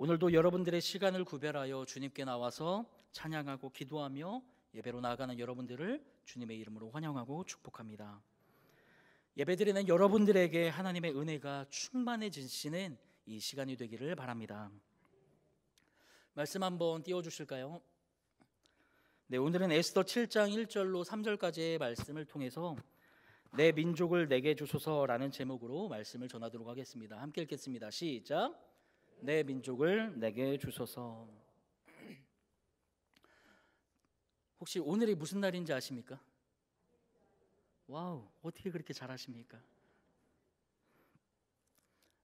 오늘도 여러분들의 시간을 구별하여 주님께 나와서 찬양하고 기도하며 예배로 나아가는 여러분들을 주님의 이름으로 환영하고 축복합니다. 예배드리는 여러분들에게 하나님의 은혜가 충만해지시는 이 시간이 되기를 바랍니다. 말씀 한번 띄워주실까요? 네, 오늘은 에스더 7장 1절로 3절까지의 말씀을 통해서 내 민족을 내게 주소서라는 제목으로 말씀을 전하도록 하겠습니다. 함께 읽겠습니다. 시작. 내 민족을 내게 주소서. 혹시 오늘이 무슨 날인지 아십니까? 와우, 어떻게 그렇게 잘하십니까?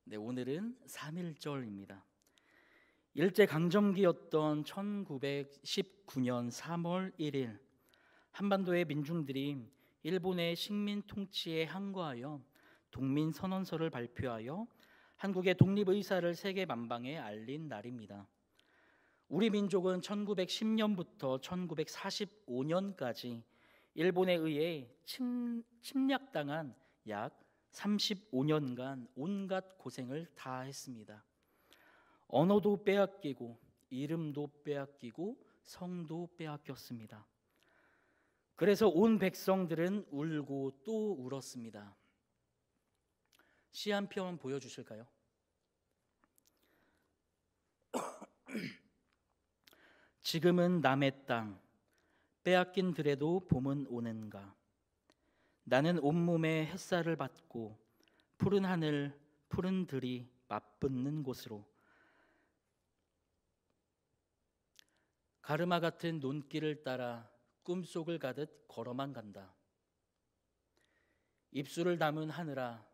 네, 오늘은 3.1절입니다. 일제강점기였던 1919년 3월 1일 한반도의 민중들이 일본의 식민 통치에 항거하여 독민선언서를 발표하여 한국의 독립의사를 세계 만방에 알린 날입니다. 우리 민족은 1910년부터 1945년까지 일본에 의해 침략당한 약 35년간 온갖 고생을 다 했습니다. 언어도 빼앗기고 이름도 빼앗기고 성도 빼앗겼습니다. 그래서 온 백성들은 울고 또 울었습니다. 시 한 편 보여주실까요? 지금은 남의 땅 빼앗긴 들에도 봄은 오는가. 나는 온몸에 햇살을 받고 푸른 하늘 푸른 들이 맞붙는 곳으로 가르마 같은 논길을 따라 꿈속을 가듯 걸어만 간다. 입술을 담은 하늘아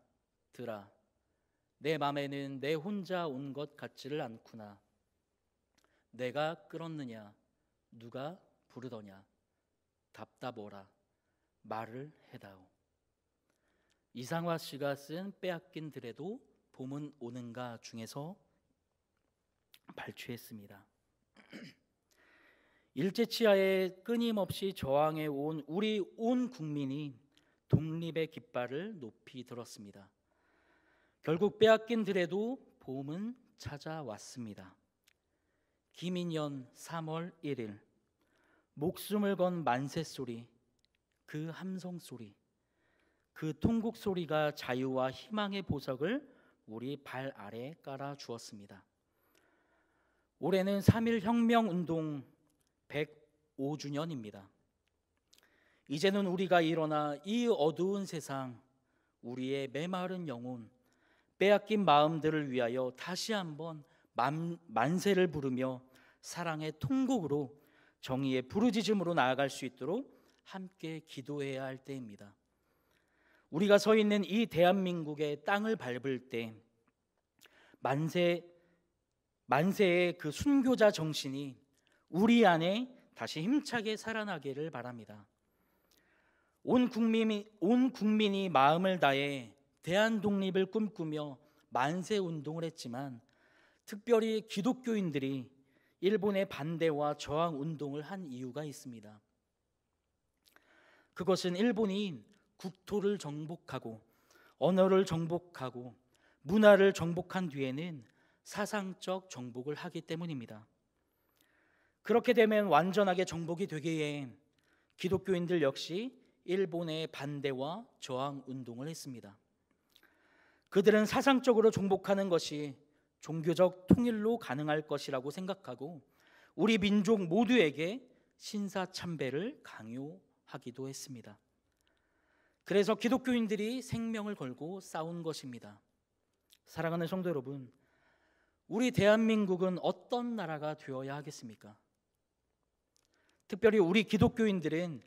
들아 내 맘에는 내 혼자 온 것 같지를 않구나. 내가 끌었느냐 누가 부르더냐 답답어라 말을 해다오. 이상화 씨가 쓴 빼앗긴 들에도 봄은 오는가 중에서 발췌했습니다. 일제치하에 끊임없이 저항해 온 우리 온 국민이 독립의 깃발을 높이 들었습니다. 결국 빼앗긴 들에도 봄은 찾아왔습니다. 김인년 3월 1일 목숨을 건 만세 소리, 그 함성 소리, 그 통곡 소리가 자유와 희망의 보석을 우리 발 아래 깔아 주었습니다. 올해는 3.1 혁명운동 105주년입니다. 이제는 우리가 일어나 이 어두운 세상, 우리의 메마른 영혼, 빼앗긴 마음들을 위하여 다시 한번 만세를 부르며 사랑의 통곡으로 정의의 부르짖음으로 나아갈 수 있도록 함께 기도해야 할 때입니다. 우리가 서 있는 이 대한민국의 땅을 밟을 때 만세의 그 순교자 정신이 우리 안에 다시 힘차게 살아나기를 바랍니다. 온 국민이 마음을 다해 대한 독립을 꿈꾸며 만세 운동을 했지만 특별히 기독교인들이 일본의 반대와 저항 운동을 한 이유가 있습니다. 그것은 일본이 국토를 정복하고 언어를 정복하고 문화를 정복한 뒤에는 사상적 정복을 하기 때문입니다. 그렇게 되면 완전하게 정복이 되기에 기독교인들 역시 일본의 반대와 저항 운동을 했습니다. 그들은 사상적으로 정복하는 것이 종교적 통일로 가능할 것이라고 생각하고 우리 민족 모두에게 신사참배를 강요하기도 했습니다. 그래서 기독교인들이 생명을 걸고 싸운 것입니다. 사랑하는 성도 여러분, 우리 대한민국은 어떤 나라가 되어야 하겠습니까? 특별히 우리 기독교인들은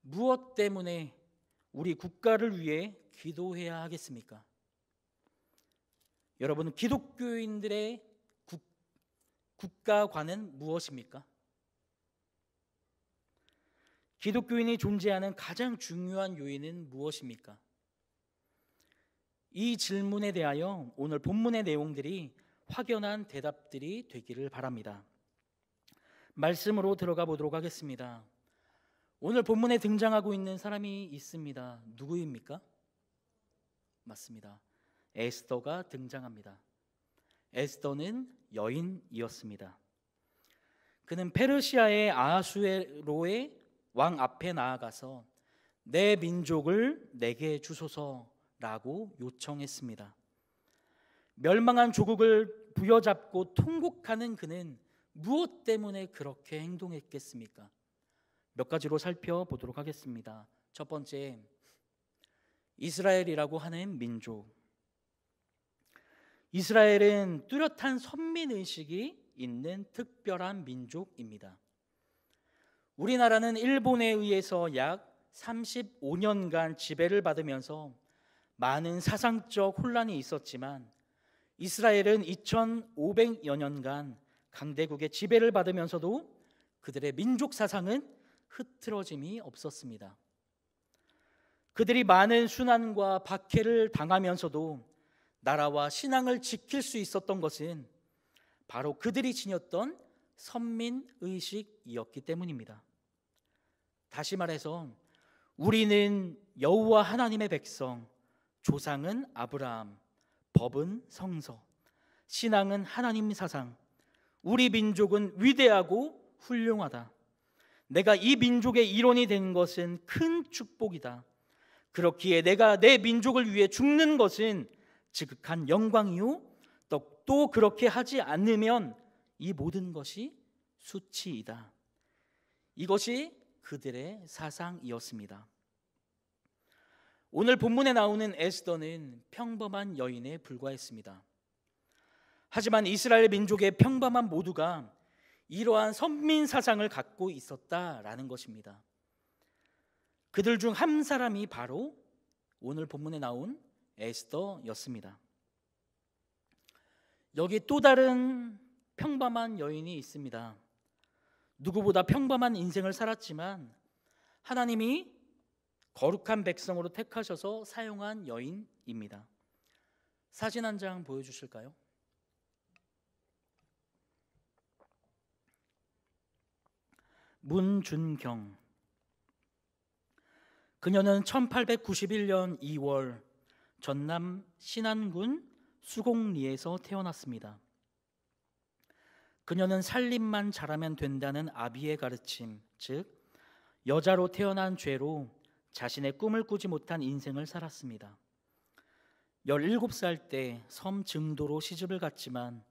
무엇 때문에 우리 국가를 위해 기도해야 하겠습니까? 여러분, 기독교인들의 국가관은 무엇입니까? 기독교인이 존재하는 가장 중요한 요인은 무엇입니까? 이 질문에 대하여 오늘 본문의 내용들이 확연한 대답들이 되기를 바랍니다. 말씀으로 들어가 보도록 하겠습니다. 오늘 본문에 등장하고 있는 사람이 있습니다. 누구입니까? 맞습니다. 에스더가 등장합니다. 에스더는 여인이었습니다. 그는 페르시아의 아하수에로의 왕 앞에 나아가서 내 민족을 내게 주소서라고 요청했습니다. 멸망한 조국을 부여잡고 통곡하는 그는 무엇 때문에 그렇게 행동했겠습니까? 몇 가지로 살펴보도록 하겠습니다. 첫 번째, 이스라엘이라고 하는 민족. 이스라엘은 뚜렷한 선민의식이 있는 특별한 민족입니다. 우리나라는 일본에 의해서 약 35년간 지배를 받으면서 많은 사상적 혼란이 있었지만 이스라엘은 2500여 년간 강대국의 지배를 받으면서도 그들의 민족 사상은 흐트러짐이 없었습니다. 그들이 많은 순환과 박해를 당하면서도 나라와 신앙을 지킬 수 있었던 것은 바로 그들이 지녔던 선민의식이었기 때문입니다. 다시 말해서 우리는 여호와 하나님의 백성, 조상은 아브라함, 법은 성서, 신앙은 하나님 사상, 우리 민족은 위대하고 훌륭하다. 내가 이 민족의 일원이 된 것은 큰 축복이다. 그렇기에 내가 내 민족을 위해 죽는 것은 지극한 영광이요, 또 그렇게 하지 않으면 이 모든 것이 수치이다. 이것이 그들의 사상이었습니다. 오늘 본문에 나오는 에스더는 평범한 여인에 불과했습니다. 하지만 이스라엘 민족의 평범한 모두가 이러한 선민 사상을 갖고 있었다라는 것입니다. 그들 중 한 사람이 바로 오늘 본문에 나온 에스더였습니다. 여기 또 다른 평범한 여인이 있습니다. 누구보다 평범한 인생을 살았지만 하나님이 거룩한 백성으로 택하셔서 사용한 여인입니다. 사진 한 장 보여주실까요? 문준경. 그녀는 1891년 2월 전남 신안군 수곡리에서 태어났습니다. 그녀는 살림만 잘하면 된다는 아비의 가르침, 즉 여자로 태어난 죄로 자신의 꿈을 꾸지 못한 인생을 살았습니다. 17살 때 섬 증도로 시집을 갔지만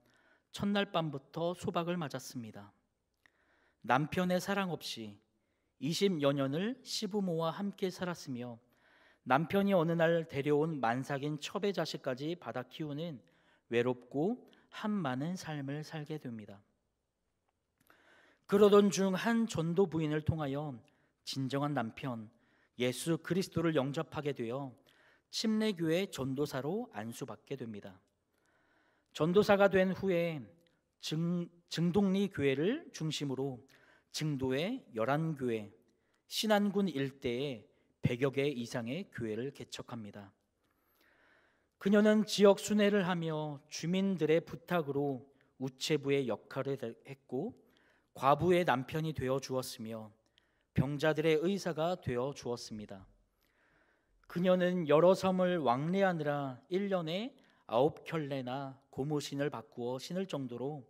첫날 밤부터 소박을 맞았습니다. 남편의 사랑 없이 20여 년을 시부모와 함께 살았으며 남편이 어느 날 데려온 만삭인 첩의 자식까지 받아 키우는 외롭고 한많은 삶을 살게 됩니다. 그러던 중 한 전도 부인을 통하여 진정한 남편 예수 그리스도를 영접하게 되어 침례교회 전도사로 안수받게 됩니다. 전도사가 된 후에 증동리 교회를 중심으로 증도의 11교회, 신안군 일대에 100여 개 이상의 교회를 개척합니다. 그녀는 지역 순회를 하며 주민들의 부탁으로 우체부의 역할을 했고 과부의 남편이 되어 주었으며 병자들의 의사가 되어 주었습니다. 그녀는 여러 섬을 왕래하느라 1년에 9켤레나 고무신을 바꾸어 신을 정도로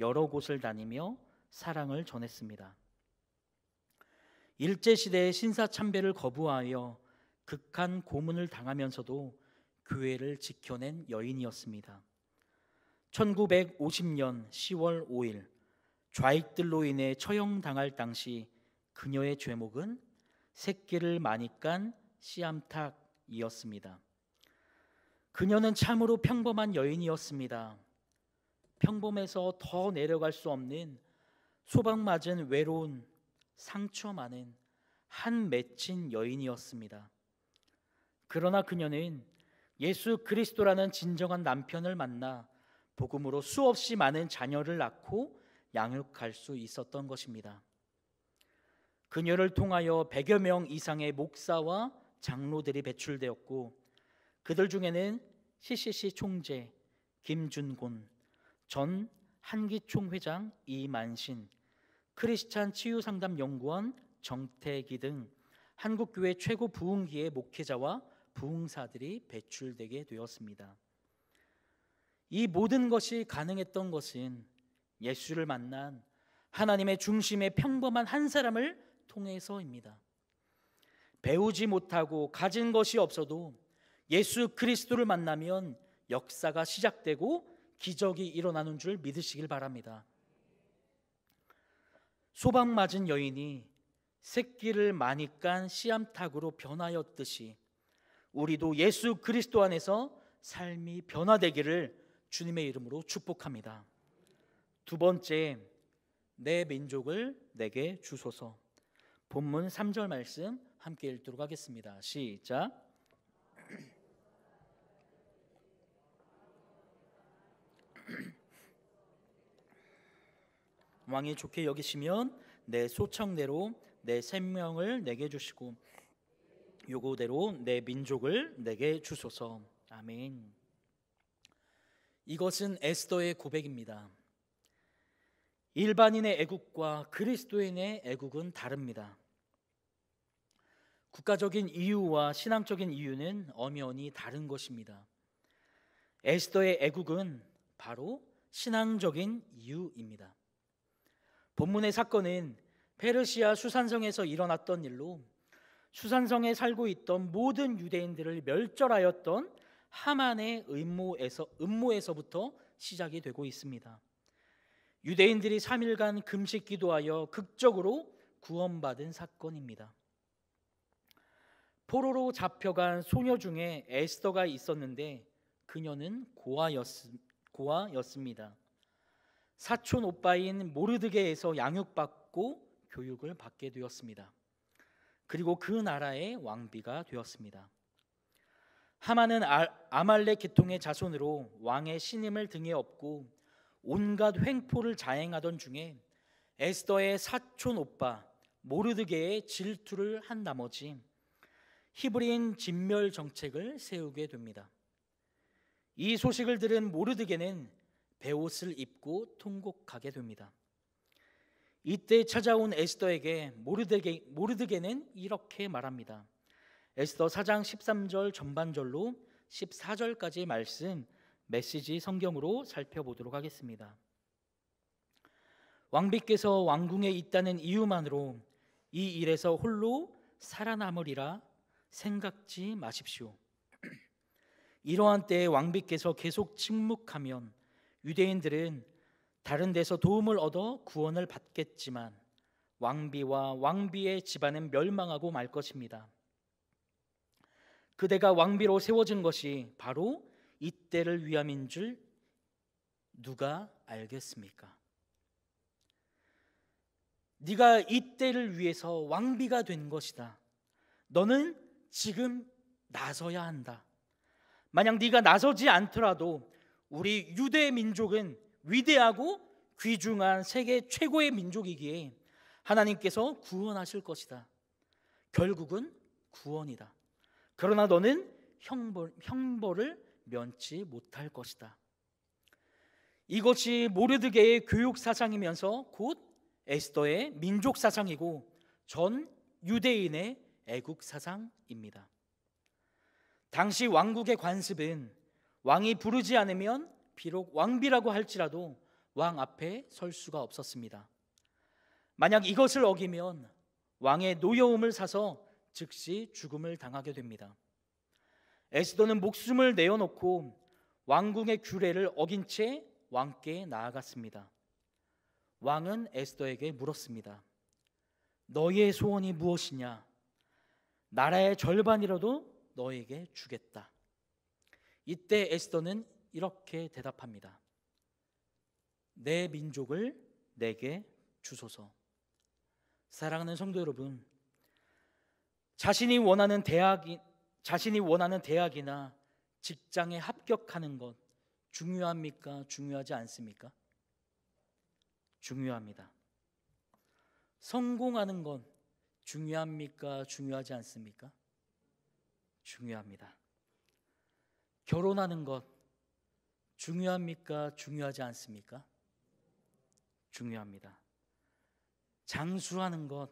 여러 곳을 다니며 사랑을 전했습니다. 일제시대의 신사참배를 거부하여 극한 고문을 당하면서도 교회를 지켜낸 여인이었습니다. 1950년 10월 5일 좌익들로 인해 처형당할 당시 그녀의 죄목은 새끼를 많이 깐 씨암탉이었습니다. 그녀는 참으로 평범한 여인이었습니다. 평범해서 더 내려갈 수 없는 소박맞은 외로운 상처 많은 한 맺힌 여인이었습니다. 그러나 그녀는 예수 그리스도라는 진정한 남편을 만나 복음으로 수없이 많은 자녀를 낳고 양육할 수 있었던 것입니다. 그녀를 통하여 100여 명 이상의 목사와 장로들이 배출되었고 그들 중에는 CCC 총재 김준곤, 전 한기총 회장 이만신, 크리스찬 치유상담연구원 정태기 등 한국교회 최고 부흥기의 목회자와 부흥사들이 배출되게 되었습니다. 이 모든 것이 가능했던 것은 예수를 만난 하나님의 중심의 평범한 한 사람을 통해서입니다. 배우지 못하고 가진 것이 없어도 예수 그리스도를 만나면 역사가 시작되고 기적이 일어나는 줄 믿으시길 바랍니다. 소방 맞은 여인이 새끼를 많이 깐 씨암탉으로 변하였듯이 우리도 예수 그리스도 안에서 삶이 변화되기를 주님의 이름으로 축복합니다. 두 번째, 내 민족을 내게 주소서. 본문 3절 말씀 함께 읽도록 하겠습니다. 시작. 왕이 좋게 여기시면 내 소청대로 내 생명을 내게 주시고 요구대로 내 민족을 내게 주소서. 아멘. 이것은 에스더의 고백입니다. 일반인의 애국과 그리스도인의 애국은 다릅니다. 국가적인 이유와 신앙적인 이유는 엄연히 다른 것입니다. 에스더의 애국은 바로 신앙적인 이유입니다. 본문의 사건은 페르시아 수산성에서 일어났던 일로 수산성에 살고 있던 모든 유대인들을 멸절하였던 하만의 음모에서부터 시작이 되고 있습니다. 유대인들이 3일간 금식 기도하여 극적으로 구원받은 사건입니다. 포로로 잡혀간 소녀 중에 에스더가 있었는데 그녀는 고아였습니다. 사촌 오빠인 모르드게에서 양육받고 교육을 받게 되었습니다. 그리고 그 나라의 왕비가 되었습니다. 하만은 아말렉 계통의 자손으로 왕의 신임을 등에 업고 온갖 횡포를 자행하던 중에 에스더의 사촌 오빠 모르드게의 질투를 한 나머지 히브리인 진멸 정책을 세우게 됩니다. 이 소식을 들은 모르드게는 베옷을 입고 통곡하게 됩니다. 이때 찾아온 에스더에게 모르드게는 이렇게 말합니다. 에스더 4장 13절 전반절로 14절까지 말씀 메시지 성경으로 살펴보도록 하겠습니다. 왕비께서 왕궁에 있다는 이유만으로 이 일에서 홀로 살아남으리라 생각지 마십시오. 이러한 때에 왕비께서 계속 침묵하면 유대인들은 다른 데서 도움을 얻어 구원을 받겠지만 왕비와 왕비의 집안은 멸망하고 말 것입니다. 그대가 왕비로 세워진 것이 바로 이때를 위함인 줄 누가 알겠습니까? 네가 이때를 위해서 왕비가 된 것이다. 너는 지금 나서야 한다. 만약 네가 나서지 않더라도 우리 유대 민족은 위대하고 귀중한 세계 최고의 민족이기에 하나님께서 구원하실 것이다. 결국은 구원이다. 그러나 너는 형벌을 면치 못할 것이다. 이것이 모르드게의 교육 사상이면서 곧 에스더의 민족 사상이고 전 유대인의 애국 사상입니다. 당시 왕국의 관습은 왕이 부르지 않으면 비록 왕비라고 할지라도 왕 앞에 설 수가 없었습니다. 만약 이것을 어기면 왕의 노여움을 사서 즉시 죽음을 당하게 됩니다. 에스더는 목숨을 내어놓고 왕궁의 규례를 어긴 채 왕께 나아갔습니다. 왕은 에스더에게 물었습니다. 너희의 소원이 무엇이냐? 나라의 절반이라도 너에게 주겠다. 이때 에스더는 이렇게 대답합니다. 내 민족을 내게 주소서. 사랑하는 성도 여러분, 자신이 원하는 대학이나 직장에 합격하는 것 중요합니까? 중요하지 않습니까? 중요합니다. 성공하는 것 중요합니까? 중요하지 않습니까? 중요합니다. 결혼하는 것 중요합니까? 중요하지 않습니까? 중요합니다. 장수하는 것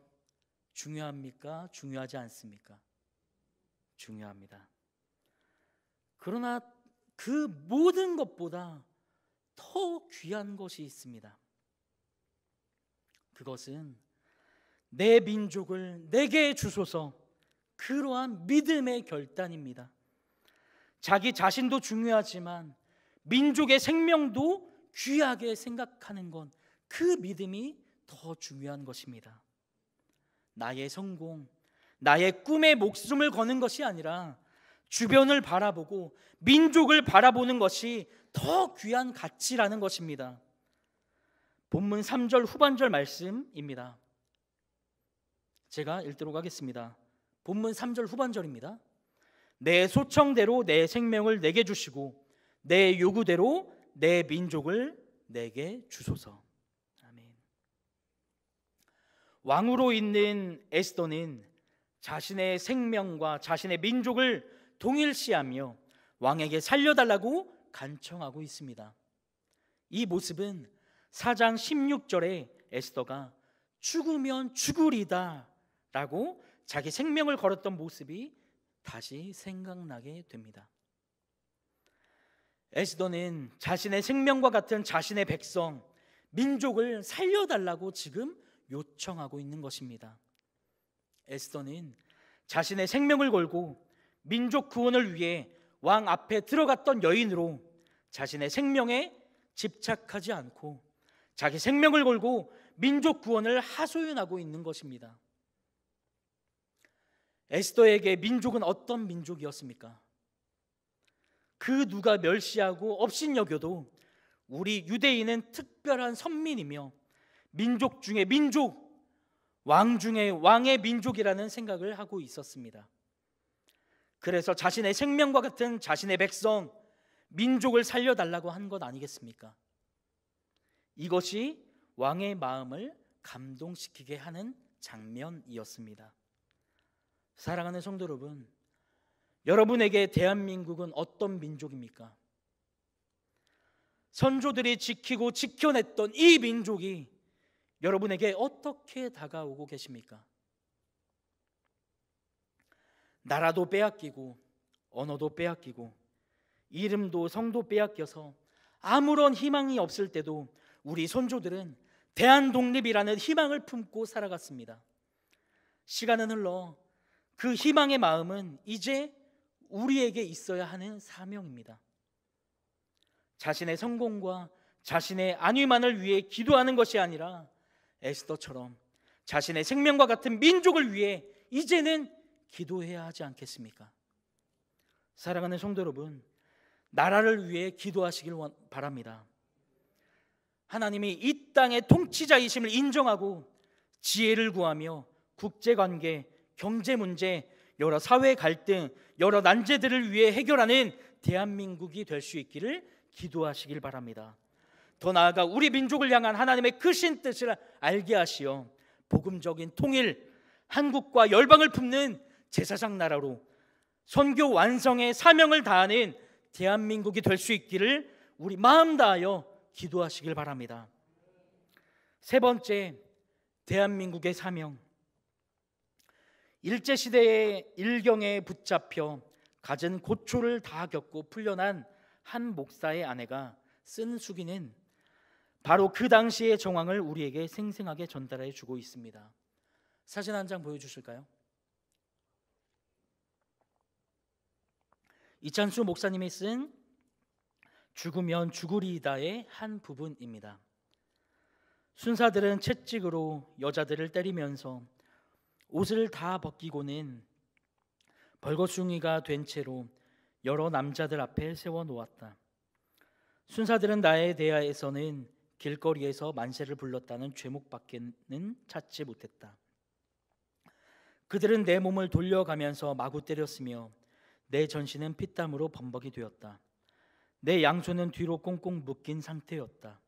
중요합니까? 중요하지 않습니까? 중요합니다. 그러나 그 모든 것보다 더 귀한 것이 있습니다. 그것은 내 민족을 내게 주소서, 그러한 믿음의 결단입니다. 자기 자신도 중요하지만 민족의 생명도 귀하게 생각하는 건 그 믿음이 더 중요한 것입니다. 나의 성공, 나의 꿈에 목숨을 거는 것이 아니라 주변을 바라보고 민족을 바라보는 것이 더 귀한 가치라는 것입니다. 본문 3절 후반절 말씀입니다. 제가 읽도록 하겠습니다. 본문 3절 후반절입니다. 내 소청대로 내 생명을 내게 주시고 내 요구대로 내 민족을 내게 주소서. 아멘. 왕으로 있는 에스더는 자신의 생명과 자신의 민족을 동일시하며 왕에게 살려달라고 간청하고 있습니다. 이 모습은 4장 16절에 에스더가 죽으면 죽으리다 라고 자기 생명을 걸었던 모습이 다시 생각나게 됩니다. 에스더는 자신의 생명과 같은 자신의 백성, 민족을 살려달라고 지금 요청하고 있는 것입니다. 에스더는 자신의 생명을 걸고 민족 구원을 위해 왕 앞에 들어갔던 여인으로 자신의 생명에 집착하지 않고 자기 생명을 걸고 민족 구원을 하소연하고 있는 것입니다. 에스더에게 민족은 어떤 민족이었습니까? 그 누가 멸시하고 업신여겨도 우리 유대인은 특별한 선민이며 민족 중에 민족, 왕 중에 왕의 민족이라는 생각을 하고 있었습니다. 그래서 자신의 생명과 같은 자신의 백성, 민족을 살려달라고 한 것 아니겠습니까? 이것이 왕의 마음을 감동시키게 하는 장면이었습니다. 사랑하는 성도 여러분, 여러분에게 대한민국은 어떤 민족입니까? 선조들이 지키고 지켜냈던 이 민족이 여러분에게 어떻게 다가오고 계십니까? 나라도 빼앗기고 언어도 빼앗기고 이름도 성도 빼앗겨서 아무런 희망이 없을 때도 우리 선조들은 대한독립이라는 희망을 품고 살아갔습니다. 시간은 흘러 그 희망의 마음은 이제 우리에게 있어야 하는 사명입니다. 자신의 성공과 자신의 안위만을 위해 기도하는 것이 아니라 에스더처럼 자신의 생명과 같은 민족을 위해 이제는 기도해야 하지 않겠습니까? 사랑하는 성도 여러분, 나라를 위해 기도하시길 바랍니다. 하나님이 이 땅의 통치자이심을 인정하고 지혜를 구하며 국제관계, 경제 문제, 여러 사회 갈등, 여러 난제들을 위해 해결하는 대한민국이 될 수 있기를 기도하시길 바랍니다. 더 나아가 우리 민족을 향한 하나님의 크신 뜻을 알게 하시어 복음적인 통일, 한국과 열방을 품는 제사장 나라로 선교 완성의 사명을 다하는 대한민국이 될 수 있기를 우리 마음 다하여 기도하시길 바랍니다. 세 번째, 대한민국의 사명. 일제시대의 일경에 붙잡혀 갖은 고초를 다 겪고 풀려난 한 목사의 아내가 쓴 수기는 바로 그 당시의 정황을 우리에게 생생하게 전달해 주고 있습니다. 사진 한 장 보여주실까요? 이찬수 목사님이 쓴 죽으면 죽으리이다의 한 부분입니다. 순사들은 채찍으로 여자들을 때리면서 옷을 다 벗기고는 벌거숭이가 된 채로 여러 남자들 앞에 세워놓았다. 순사들은 나에 대하여서는 길거리에서 만세를 불렀다는 죄목밖에는 찾지 못했다. 그들은 내 몸을 돌려가면서 마구 때렸으며 내 전신은 피땀으로 범벅이 되었다. 내 양손은 뒤로 꽁꽁 묶인 상태였다.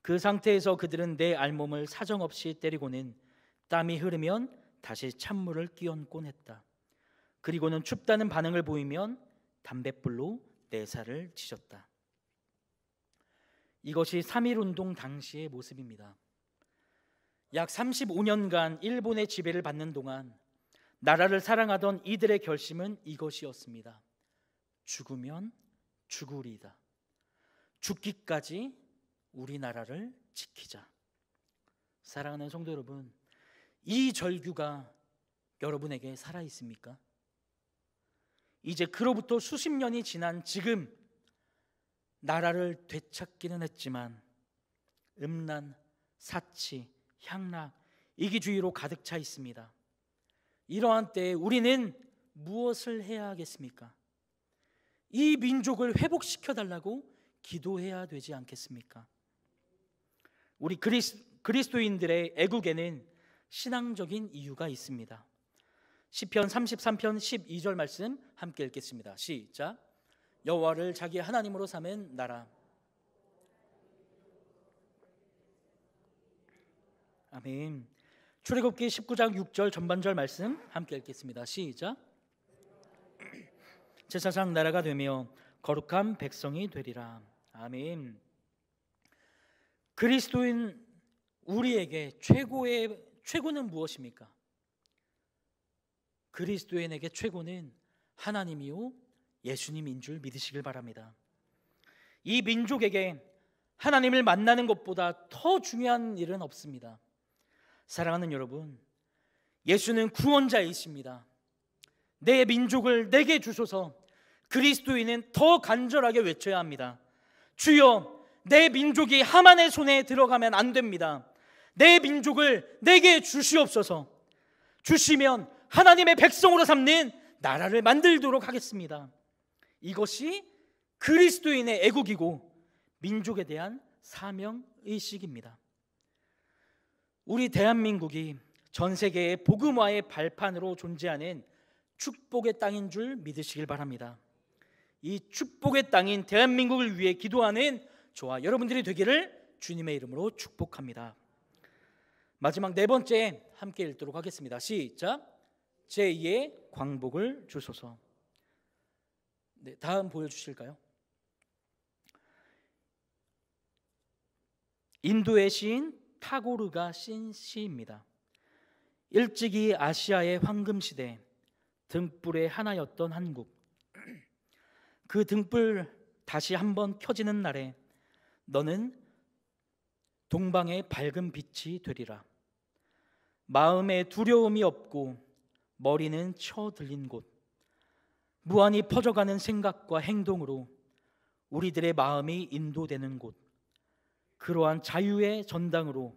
그 상태에서 그들은 내 알몸을 사정없이 때리고는 땀이 흐르면 다시 찬물을 끼얹곤 했다. 그리고는 춥다는 반응을 보이면 담뱃불로 내 살을 지졌다. 이것이 3.1운동 당시의 모습입니다. 약 35년간 일본의 지배를 받는 동안 나라를 사랑하던 이들의 결심은 이것이었습니다. 죽으면 죽으리이다. 죽기까지 우리나라를 지키자. 사랑하는 성도 여러분, 이 절규가 여러분에게 살아 있습니까? 이제 그로부터 수십 년이 지난 지금 나라를 되찾기는 했지만 음란, 사치, 향락, 이기주의로 가득 차 있습니다. 이러한 때에 우리는 무엇을 해야 하겠습니까? 이 민족을 회복시켜 달라고 기도해야 되지 않겠습니까? 우리 그리스도인들의 애국에는 신앙적인 이유가 있습니다. 시편 33편 12절 말씀 함께 읽겠습니다. 시작. 여호와를 자기 하나님으로 삼은 나라. 아멘. 출애굽기 19장 6절 전반절 말씀 함께 읽겠습니다. 시작. 제사장 나라가 되며 거룩한 백성이 되리라. 아멘. 그리스도인 우리에게 최고는 무엇입니까? 그리스도인에게 최고는 하나님이요 예수님인 줄 믿으시길 바랍니다. 이 민족에게 하나님을 만나는 것보다 더 중요한 일은 없습니다. 사랑하는 여러분, 예수는 구원자이십니다. 내 민족을 내게 주소서. 그리스도인은 더 간절하게 외쳐야 합니다. 주여, 내 민족이 하만의 손에 들어가면 안 됩니다. 내 민족을 내게 주시옵소서. 주시면 하나님의 백성으로 삼는 나라를 만들도록 하겠습니다. 이것이 그리스도인의 애국이고 민족에 대한 사명의식입니다. 우리 대한민국이 전 세계의 복음화의 발판으로 존재하는 축복의 땅인 줄 믿으시길 바랍니다. 이 축복의 땅인 대한민국을 위해 기도하는 저와 여러분들이 되기를 주님의 이름으로 축복합니다. 마지막 네 번째 함께 읽도록 하겠습니다. 시작. 제2의 광복을 주소서. 네, 다음 보여주실까요? 인도의 시인 타고르가 쓴 시입니다. 일찍이 아시아의 황금시대 등불의 하나였던 한국, 그 등불 다시 한번 켜지는 날에 너는 동방의 밝은 빛이 되리라. 마음에 두려움이 없고 머리는 쳐들린 곳, 무한히 퍼져가는 생각과 행동으로 우리들의 마음이 인도되는 곳, 그러한 자유의 전당으로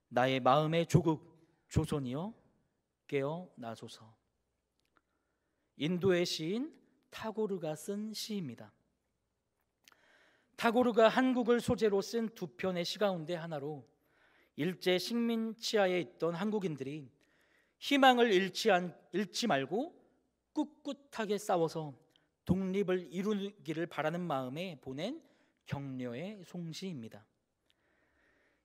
나의 마음의 조국 조선이여 깨어나소서. 인도의 시인 타고르가 쓴 시입니다. 타고르가 한국을 소재로 쓴 두 편의 시 가운데 하나로 일제 식민지하에 있던 한국인들이 희망을 잃지 말고 꿋꿋하게 싸워서 독립을 이루기를 바라는 마음에 보낸 격려의 송시입니다.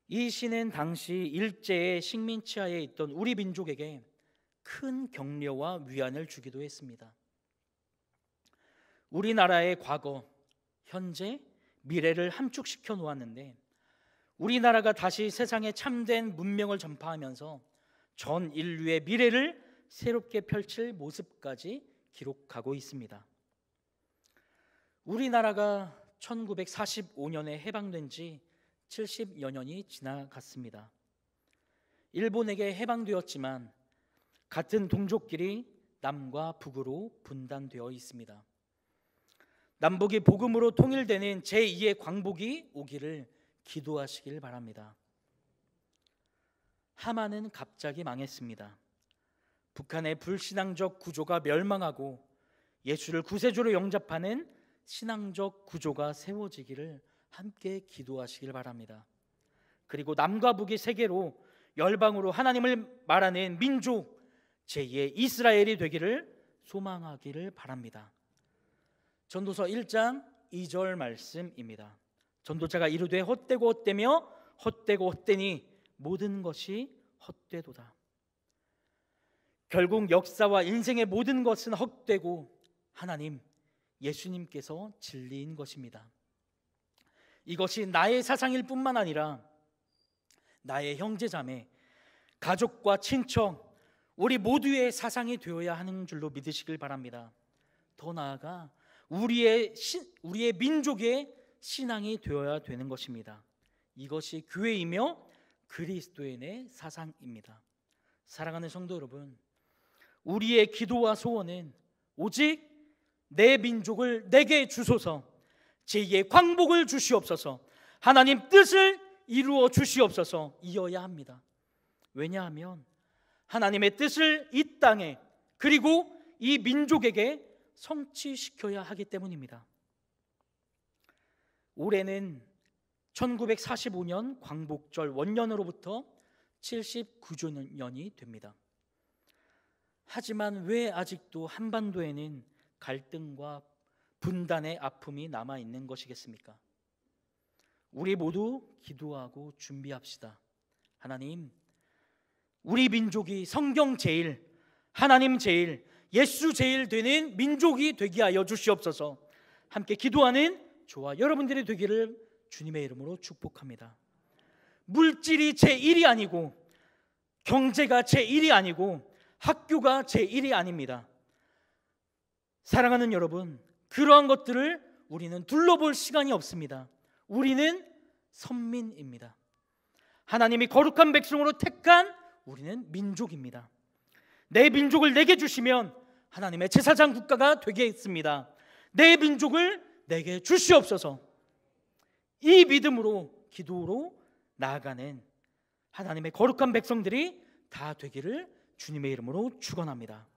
이 시는 당시 일제의 식민지하에 있던 우리 민족에게 큰 격려와 위안을 주기도 했습니다. 우리나라의 과거, 현재, 미래를 함축시켜 놓았는데 우리나라가 다시 세상에 참된 문명을 전파하면서 전 인류의 미래를 새롭게 펼칠 모습까지 기록하고 있습니다. 우리나라가 1945년에 해방된 지 70여 년이 지나갔습니다. 일본에게 해방되었지만 같은 동족끼리 남과 북으로 분단되어 있습니다. 남북이 복음으로 통일되는 제2의 광복이 오기를 기도하시길 바랍니다. 하만은 갑자기 망했습니다. 북한의 불신앙적 구조가 멸망하고 예수를 구세주로 영접하는 신앙적 구조가 세워지기를 함께 기도하시길 바랍니다. 그리고 남과 북이 세계로 열방으로 하나님을 말하는 민족 제2의 이스라엘이 되기를 소망하기를 바랍니다. 전도서 1장 2절 말씀입니다. 전도자가 이르되 헛되고 헛되며 헛되고 헛되니 모든 것이 헛되도다. 결국 역사와 인생의 모든 것은 헛되고 하나님, 예수님께서 진리인 것입니다. 이것이 나의 사상일 뿐만 아니라 나의 형제자매, 가족과 친척, 우리 모두의 사상이 되어야 하는 줄로 믿으시길 바랍니다. 더 나아가 우리의 민족의 신앙이 되어야 되는 것입니다. 이것이 교회이며 그리스도인의 사상입니다. 사랑하는 성도 여러분, 우리의 기도와 소원은 오직 내 민족을 내게 주소서, 제2의 광복을 주시옵소서, 하나님 뜻을 이루어 주시옵소서 이어야 합니다. 왜냐하면 하나님의 뜻을 이 땅에 그리고 이 민족에게 성취시켜야 하기 때문입니다. 올해는 1945년 광복절 원년으로부터 79주년이 됩니다. 하지만 왜 아직도 한반도에는 갈등과 분단의 아픔이 남아있는 것이겠습니까? 우리 모두 기도하고 준비합시다. 하나님, 우리 민족이 성경 제일, 하나님 제일, 예수 제일 되는 민족이 되게 하여 주시옵소서. 함께 기도하는 저와 여러분들이 되기를 주님의 이름으로 축복합니다. 물질이 제1이 아니고, 경제가 제1이 아니고, 학교가 제1이 아닙니다. 사랑하는 여러분, 그러한 것들을 우리는 둘러볼 시간이 없습니다. 우리는 선민입니다. 하나님이 거룩한 백성으로 택한 우리는 민족입니다. 내 민족을 내게 주시면 하나님의 제사장 국가가 되겠습니다. 내 민족을 내게 주시옵소서. 이 믿음으로 기도로 나아가는 하나님의 거룩한 백성들이 다 되기를 주님의 이름으로 축원합니다.